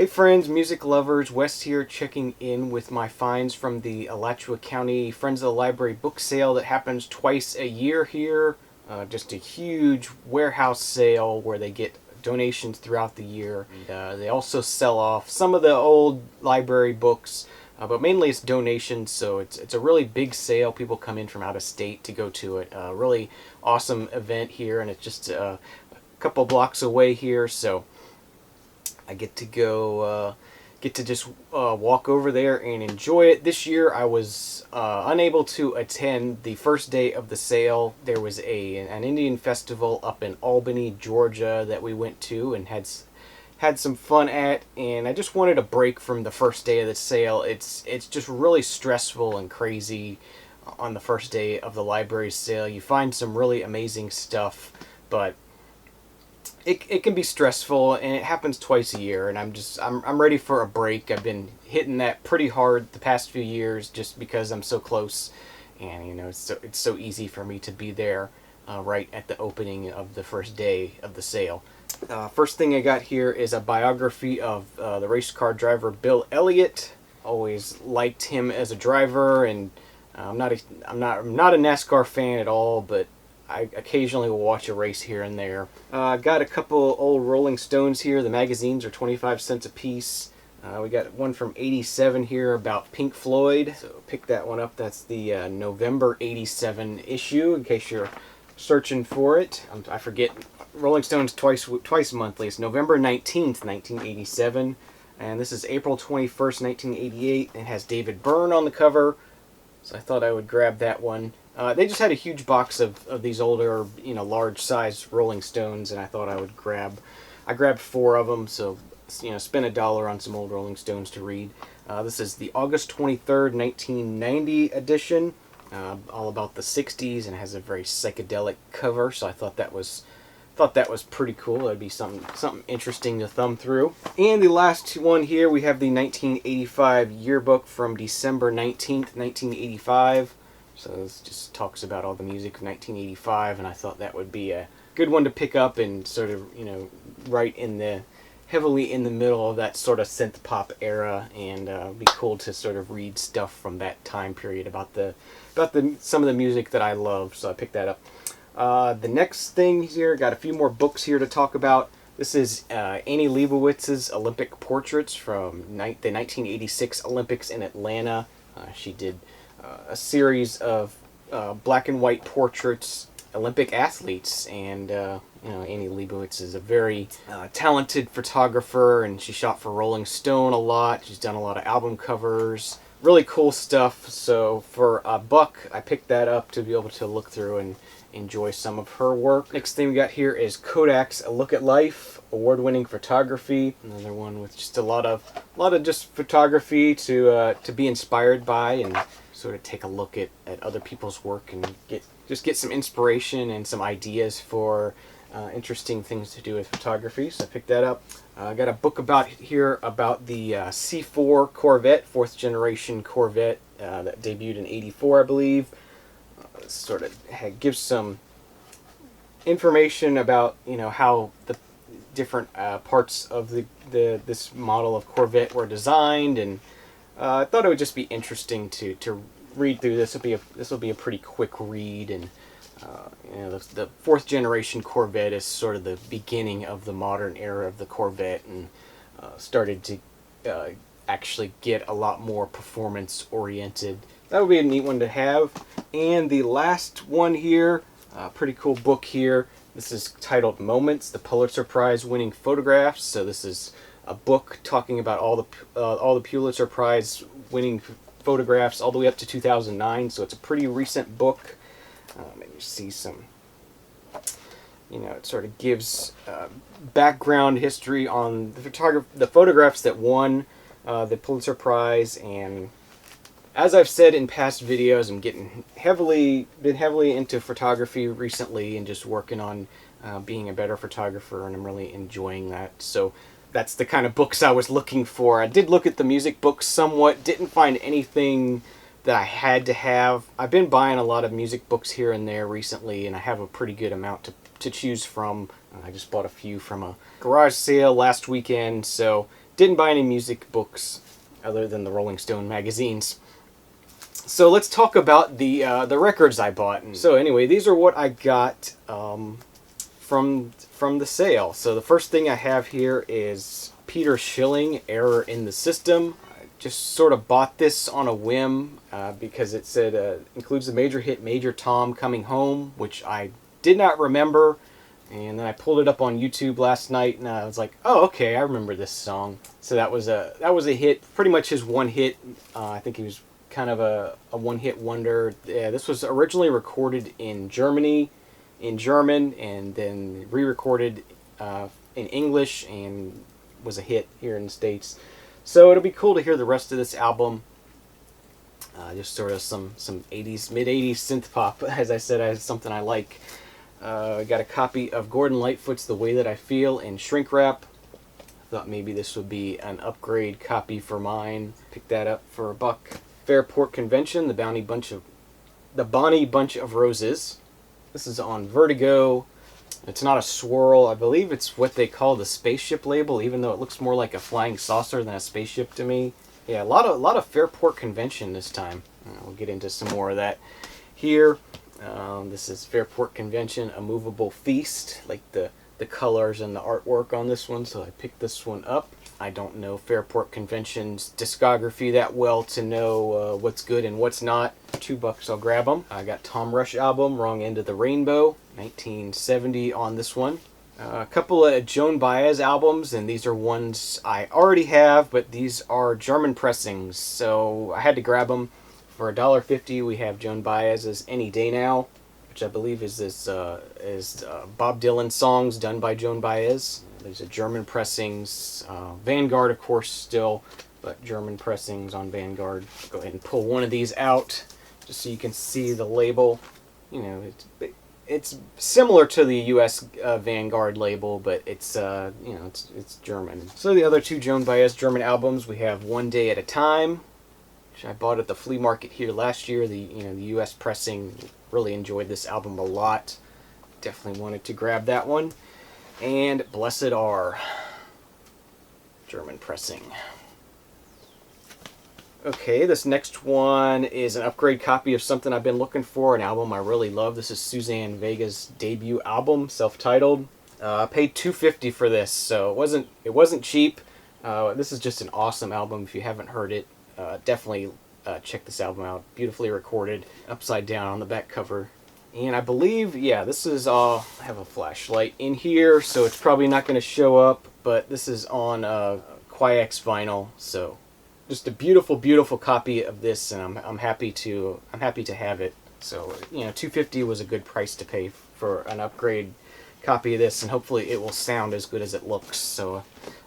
Hey friends, music lovers, Wes here checking in with my finds from the Alachua County Friends of the Library book sale that happens twice a year here. Just a huge warehouse sale where they get donations throughout the year. They also sell off some of the old library books, but mainly it's donations, so it's a really big sale. People come in from out of state to go to it. Really awesome event here, and it's just a couple blocks away here, so I get to go, just walk over there and enjoy it. This year I was unable to attend the first day of the sale. There was an Indian festival up in Albany, Georgia that we went to and had some fun at, and I just wanted a break from the first day of the sale. It's just really stressful and crazy on the first day of the library sale. You find some really amazing stuff, but it can be stressful, and it happens twice a year, and I'm ready for a break. I've been hitting that pretty hard the past few years just because I'm so close, and it's so easy for me to be there right at the opening of the first day of the sale. First thing I got here is a biography of the race car driver Bill Elliott. Always liked him as a driver, and I'm not a NASCAR fan at all, but I occasionally will watch a race here and there. I've got a couple old Rolling Stones here. The magazines are 25 cents a piece. We got one from '87 here about Pink Floyd, so pick that one up. That's the November '87 issue, in case you're searching for it. I forget, Rolling Stones twice monthly. It's November 19th, 1987, and this is April 21st, 1988. It has David Byrne on the cover, so I thought I would grab that one. They just had a huge box of these older, large size Rolling Stones, and I thought I grabbed 4 of them, so, spend $1 on some old Rolling Stones to read. This is the August 23rd, 1990 edition, all about the 60s, and has a very psychedelic cover, so I thought that was pretty cool. It'd be something interesting to thumb through. And the last one here, we have the 1985 yearbook from December 19th, 1985. So this just talks about all the music of 1985, and I thought that would be a good one to pick up and sort of, right heavily in the middle of that sort of synth pop era, and be cool to sort of read stuff from that time period about some of the music that I love. So I picked that up. The next thing here, got a few more books here to talk about. This is Annie Leibowitz's Olympic Portraits from the 1986 Olympics in Atlanta. She did a series of black and white portraits, Olympic athletes, and Annie Leibovitz is a very talented photographer, and she shot for Rolling Stone a lot. She's done a lot of album covers, really cool stuff. So for $1, I picked that up to be able to look through and enjoy some of her work. Next thing we got here is Kodak's A Look at Life, award-winning photography. Another one with just a lot of just photography to be inspired by, and sort of take a look at other people's work and get some inspiration and some ideas for interesting things to do with photography. So I picked that up. I got a book about the C4 Corvette, 4th generation Corvette that debuted in '84, I believe. Sort of gives some information about how the different parts of this model of Corvette were designed, and I thought it would just be interesting to read through this. This will be a pretty quick read, and the 4th generation Corvette is sort of the beginning of the modern era of the Corvette, and started to actually get a lot more performance oriented. That would be a neat one to have. And the last one here, pretty cool book here. This is titled Moments, the Pulitzer Prize winning photographs. So this is a book talking about all the Pulitzer Prize winning photographs all the way up to 2009. So it's a pretty recent book. And you see some, it sort of gives background history on the photographs that won the Pulitzer Prize. And as I've said in past videos, I'm been heavily into photography recently, and just working on being a better photographer, and I'm really enjoying that. So that's the kind of books I was looking for. I did look at the music books somewhat, didn't find anything that I had to have. I've been buying a lot of music books here and there recently, and I have a pretty good amount to choose from. I just bought a few from a garage sale last weekend, so Didn't buy any music books other than the Rolling Stone magazines. So let's talk about the records I bought. And so anyway, these are what I got from the sale. So the first thing I have here is Peter Schilling, Error in the System. I just sort of bought this on a whim because it said includes the major hit Major Tom Coming Home, which I did not remember. And then I pulled it up on YouTube last night, and I was like, "Oh, okay, I remember this song." So that was a hit, pretty much his one hit. I think he was kind of a one-hit wonder. Yeah, this was originally recorded in Germany, in German, and then re-recorded in English, and was a hit here in the States. So it'll be cool to hear the rest of this album. Just sort of some 80s, mid-80s synth pop. As I said, is something I like. I got a copy of Gordon Lightfoot's The Way That I Feel in shrink wrap. Thought maybe this would be an upgrade copy for mine. Picked that up for $1. Fairport Convention, the Bonnie Bunch of Roses. This is on Vertigo. It's not a swirl. I believe it's what they call the spaceship label, even though it looks more like a flying saucer than a spaceship to me. Yeah, a lot of Fairport Convention this time. We'll get into some more of that here. This is Fairport Convention, A Movable Feast, like the colors and the artwork on this one, so I picked this one up. I don't know Fairport Convention's discography that well to know what's good and what's not. $2, I'll grab them. I got Tom Rush album, Wrong End of the Rainbow, 1970 on this one. A couple of Joan Baez albums, and these are ones I already have, but these are German pressings, so I had to grab them. For $1.50, we have Joan Baez's Any Day Now, which I believe is Bob Dylan songs done by Joan Baez. There's a German pressings, Vanguard, of course, still, but German pressings on Vanguard. Go ahead and pull one of these out, just so you can see the label. You know, it's similar to the U.S. Vanguard label, but it's it's German. So the other two Joan Baez German albums, we have One Day at a Time, which I bought at the flea market here last year. The U.S. pressing, really enjoyed this album a lot. Definitely wanted to grab that one. And Blessed Are, German pressing. Okay, this next one is an upgrade copy of something I've been looking for, an album I really love. This is Suzanne Vega's debut album, self-titled. I paid $2.50 for this, so it wasn't cheap. This is just an awesome album. If you haven't heard it, definitely check this album out. Beautifully recorded, upside down on the back cover. And I believe, yeah, this is I have a flashlight in here, so it's probably not going to show up, but this is on Quiex vinyl, so just a beautiful, beautiful copy of this, and I'm happy to have it. So $2.50 was a good price to pay for an upgrade copy of this, and hopefully it will sound as good as it looks. So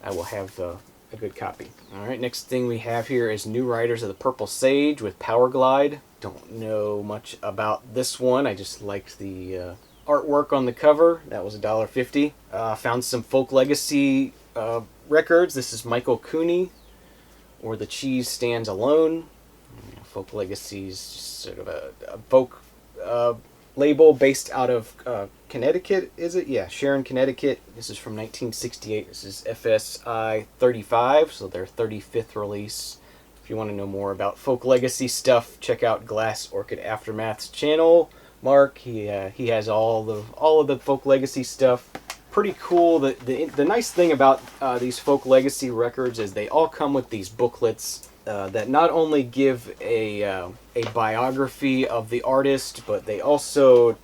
I will have a good copy. All right, next thing we have here is New Riders of the Purple Sage with Power Glide. Don't know much about this one. I just liked the artwork on the cover. That was $1.50. Found some Folk Legacy records. This is Michael Cooney, or The Cheese Stands Alone. Folk Legacy's just sort of a folk label based out of Connecticut, is it? Yeah, Sharon, Connecticut. This is from 1968. This is FSI 35, so their 35th release. If you want to know more about Folk Legacy stuff, check out Glass Orchid Aftermath's channel. Mark, he has all of the Folk Legacy stuff. Pretty cool. The nice thing about these Folk Legacy records is they all come with these booklets that not only give a biography of the artist, but they also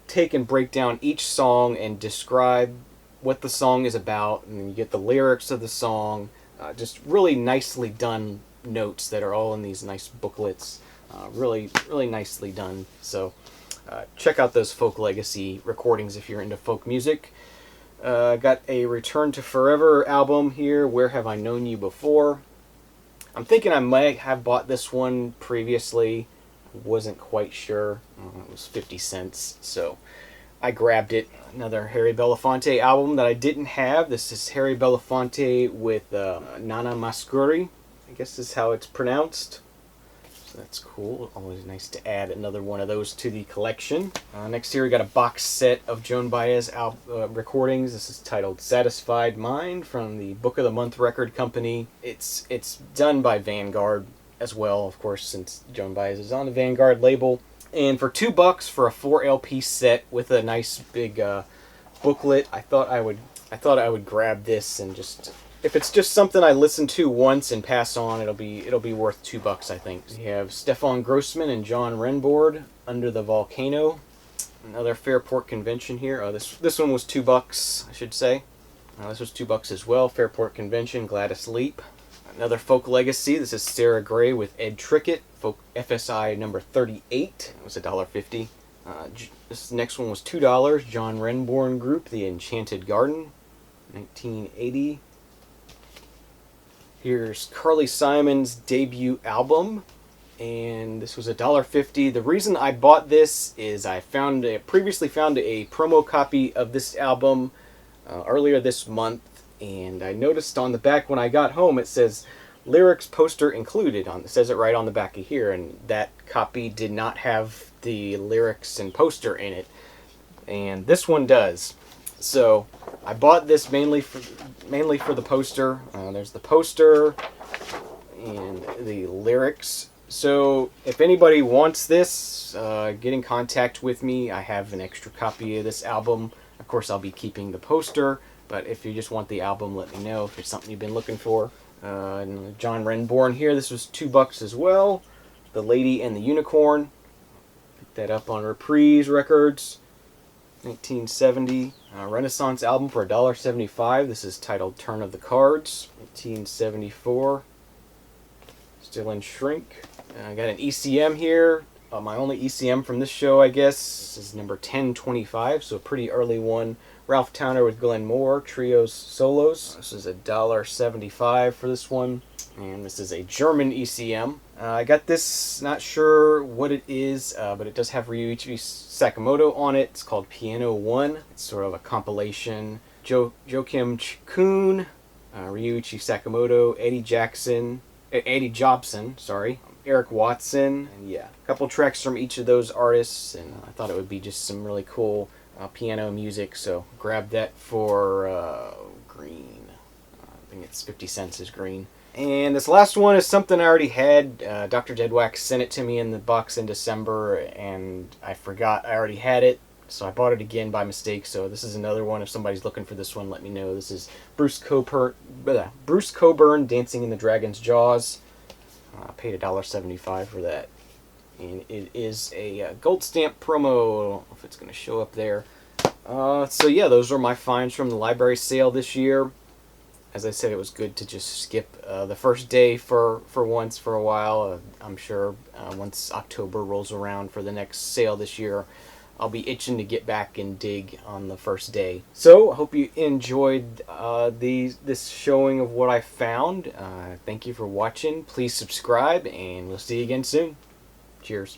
take and break down each song and describe what the song is about, and you get the lyrics of the song. Just really nicely done notes that are all in these nice booklets. Really nicely done. So check out those Folk Legacy recordings if you're into folk music. Got a Return to Forever album here, Where Have I Known You Before? I'm thinking I might have bought this one previously. Wasn't quite sure. It was 50 cents, so I grabbed it. Another Harry Belafonte album that I didn't have. This is Harry Belafonte with Nana Mascuri. I guess is how it's pronounced. So that's cool. Always nice to add another one of those to the collection. Next here we got a box set of Joan Baez recordings. This is titled Satisfied Mind from the Book of the Month record company. It's done by Vanguard as well, of course, since Joan Baez is on the Vanguard label. And for $2 for a 4 LP set with a nice big booklet, I thought I would grab this and just, if it's just something I listen to once and pass on, it'll be worth $2, I think. We have Stefan Grossman and John Renbourn, Under the Volcano. Another Fairport Convention here. This one was $2, I should say. This was $2 as well. Fairport Convention, Glad Asleep. Another Folk Legacy. This is Sarah Gray with Ed Trickett. Folk FSI number 38. It was $1.50. This next one was $2. John Renbourn Group, The Enchanted Garden, 1980. Here's Carly Simon's debut album, and this was $1.50. The reason I bought this is I previously found a promo copy of this album earlier this month, and I noticed on the back when I got home it says lyrics poster included. It says it right on the back of here, and that copy did not have the lyrics and poster in it, and this one does. So I bought this mainly for the poster. There's the poster and the lyrics. So if anybody wants this, get in contact with me. I have an extra copy of this album. Of course, I'll be keeping the poster, but if you just want the album, let me know if it's something you've been looking for. And John Renbourn here. This was $2 as well. The Lady and the Unicorn. Picked that up on Reprise Records. 1970 Renaissance album for $1.75. This is titled Turn of the Cards. 1974. Still in shrink. I got an ECM here. My only ECM from this show, I guess. This is number 1025, so a pretty early one. Ralph Towner with Glenn Moore, Trios Solos. This is $1.75 for this one. And this is a German ECM. I got this, not sure what it is, but it does have Ryuichi Sakamoto on it. It's called Piano 1. It's sort of a compilation. Joachim Kuhn, Ryuichi Sakamoto, Eddie Jobson, Eric Watson, and yeah, a couple tracks from each of those artists, and I thought it would be just some really cool piano music, so grab that for green. I think it's 50 cents is green. And this last one is something I already had. Dr. Deadwax sent it to me in the box in December, and I forgot I already had it, so I bought it again by mistake. So this is another one. If somebody's looking for this one, let me know. This is Bruce Coburn, Dancing in the Dragon's Jaws. I paid $1.75 for that. And it is a gold stamp promo. I don't know if it's going to show up there. So yeah, those are my finds from the library sale this year. As I said, it was good to just skip the first day for once for a while. I'm sure once October rolls around for the next sale this year, I'll be itching to get back and dig on the first day. So I hope you enjoyed this showing of what I found. Thank you for watching. Please subscribe, and we'll see you again soon. Cheers.